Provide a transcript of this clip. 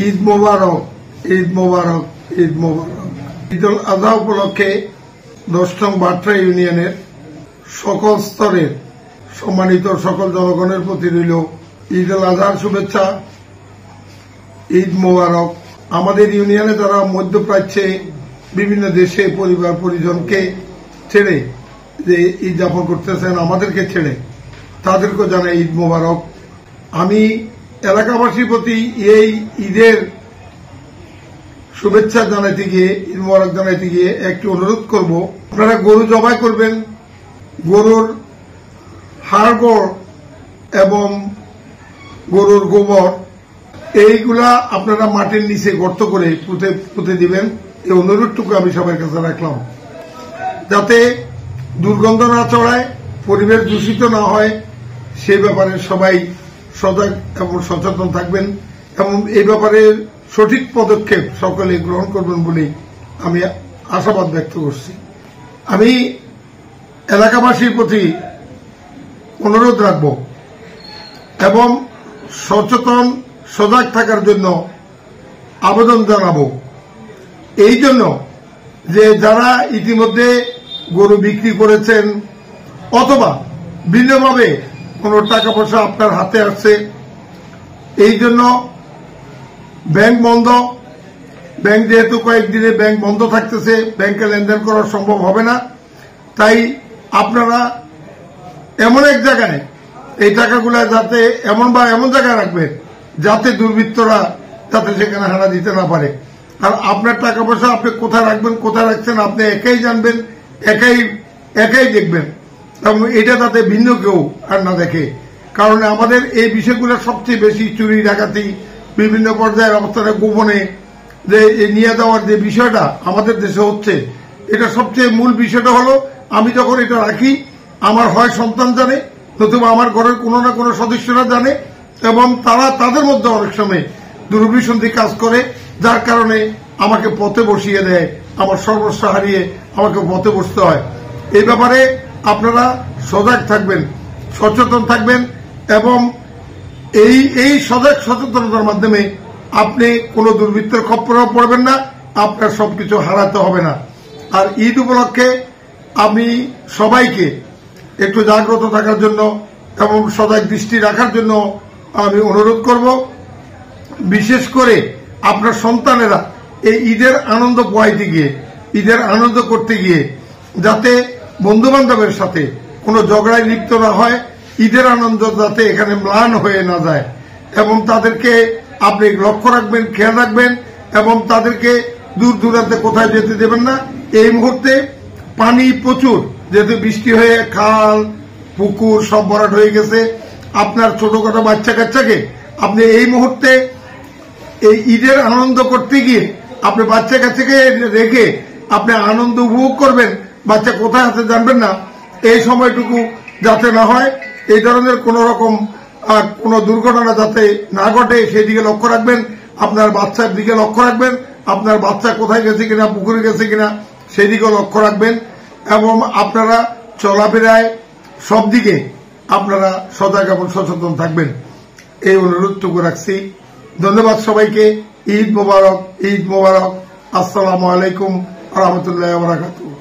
ঈদ মোবারক, ঈদ মোবারক, ঈদ মোবারক। ঈদ উল আজহা উপলক্ষে 10 নং বাট্রা ইউনিয়নের সকল স্তরের সম্মানিত সকল জনগণের প্রতি রইল ঈদ উল আজহার শুভেচ্ছা, ঈদ মোবারক। আমাদের ইউনিয়নে যারা মধ্যপ্রাচ্যে বিভিন্ন দেশে পরিবার পরিজনকে ছেড়ে যে ঈদ যাপন করতেছেন, আমাদেরকে ছেড়ে, তাদেরকে জানাই ঈদ মোবারক। আমি এলাকাবাসীর প্রতি এই ঈদের শুভেচ্ছা জানাইতে গিয়ে, ঈদ মোবারক জানাইতে গিয়ে একটি অনুরোধ করব, আপনারা গরু জবাই করবেন, গরুর হাড়গোড় এবং গরুর গোবর এইগুলা আপনারা মাটির নিচে গর্ত করে পুঁতে দিবেন। এই অনুরোধটুকু আমি সবার কাছে রাখলাম, যাতে দুর্গন্ধ না ছড়ায়, পরিবেশ দূষিত না হয়, সে ব্যাপারে সবাই সজাগ এবং সচেতন থাকবেন এবং এই ব্যাপারে সঠিক পদক্ষেপ সকলে গ্রহণ করবেন বলে আমি আশাবাদ ব্যক্ত করছি। আমি এলাকাবাসীর প্রতি অনুরোধ রাখব এবং সচেতন সজাগ থাকার জন্য আবেদন জানাব, এই জন্য যে যারা ইতিমধ্যে গরু বিক্রি করেছেন অথবা ভিন্নভাবে কোন টাকা পয়সা আপনার হাতে আসছে, এই জন্য ব্যাংক বন্ধ, ব্যাংক যেহেতু কয়েকদিনে ব্যাংক বন্ধ থাকতেছে, ব্যাংকে লেনদেন করা সম্ভব হবে না, তাই আপনারা এমন এক জায়গায় এই টাকাগুলা যাতে এমন জায়গায় রাখবেন যাতে দুর্বৃত্তরা যাতে সেখানে হানা দিতে না পারে। আর আপনার টাকা পয়সা আপনি কোথায় রাখবেন, কোথায় রাখছেন আপনি একাই জানবেন, একাই দেখবেন এবং এটা যাতে ভিন্ন কেউ আর না দেখে। কারণ আমাদের এই বিষয়গুলো সবচেয়ে বেশি চুরি ডাকাতি বিভিন্ন পর্যায়ের অবস্থানে গোপনে যে নিয়ে যাওয়ার যে বিষয়টা আমাদের দেশে হচ্ছে, এটা সবচেয়ে মূল বিষয়টা হলো আমি যখন এটা রাখি আমার হয় সন্তান জানে, নতুবা আমার ঘরের কোনো না কোনো সদস্যরা জানে এবং তারা তাদের মধ্যে অনেক সময় দুর্বিসন্ধি কাজ করে, যার কারণে আমাকে পথে বসিয়ে দেয়, আমার সর্বস্ব হারিয়ে আমাকে পথে বসতে হয়। এই ব্যাপারে আপনারা সজাগ থাকবেন, সচেতন থাকবেন এবং এই সচেতনতার মাধ্যমে আপনি কোনো দুর্বৃত্তের খপ্পরেও পড়বেন না, আপনার সবকিছু হারাতে হবে না। আর ঈদ উপলক্ষে আমি সবাইকে একটু জাগ্রত থাকার জন্য এবং সজাগ দৃষ্টি রাখার জন্য আমি অনুরোধ করব, বিশেষ করে আপনার সন্তানেরা এই ঈদের আনন্দ পোহাইতে গিয়ে, ঈদের আনন্দ করতে গিয়ে যাতে বন্ধু বান্ধবের সাথে কোনো ঝগড়ায় লিপ্ত না হয়, ঈদের আনন্দ যাতে এখানে ম্লান হয়ে না যায় এবং তাদেরকে আপনি লক্ষ্য রাখবেন, খেয়াল রাখবেন এবং তাদেরকে দূর দূরান্তে কোথায় যেতে দেবেন না। এই মুহূর্তে পানি প্রচুর, যেহেতু বৃষ্টি হয়ে খাল পুকুর সব ভরাট হয়ে গেছে, আপনার ছোটখাটো বাচ্চা কাচ্চাকে আপনি এই মুহূর্তে এই ঈদের আনন্দ করতে গিয়ে আপনি বাচ্চা কাচ্চাকে রেখে আপনি আনন্দ উপভোগ করবেন, বাচ্চা কোথায় আছে জানবেন না, এই সময়টুকু যাতে না হয়, এই ধরনের কোন রকম কোন দুর্ঘটনা যাতে না ঘটে সেদিকে লক্ষ্য রাখবেন, আপনার বাচ্চার দিকে লক্ষ্য রাখবেন, আপনার বাচ্চা কোথায় গেছে কিনা, পুকুরে গেছে কিনা সেদিকে লক্ষ্য রাখবেন এবং আপনারা চলাফেরায় সব দিকে আপনারা সজাগ এবং সচেতন থাকবেন, এই অনুরোধটুকু রাখছি। ধন্যবাদ সবাইকে। ঈদ মোবারক, ঈদ মোবারক। আসসালামু আলাইকুম ওয়া রাহমাতুল্লাহি ওয়া বারাকাতুহু।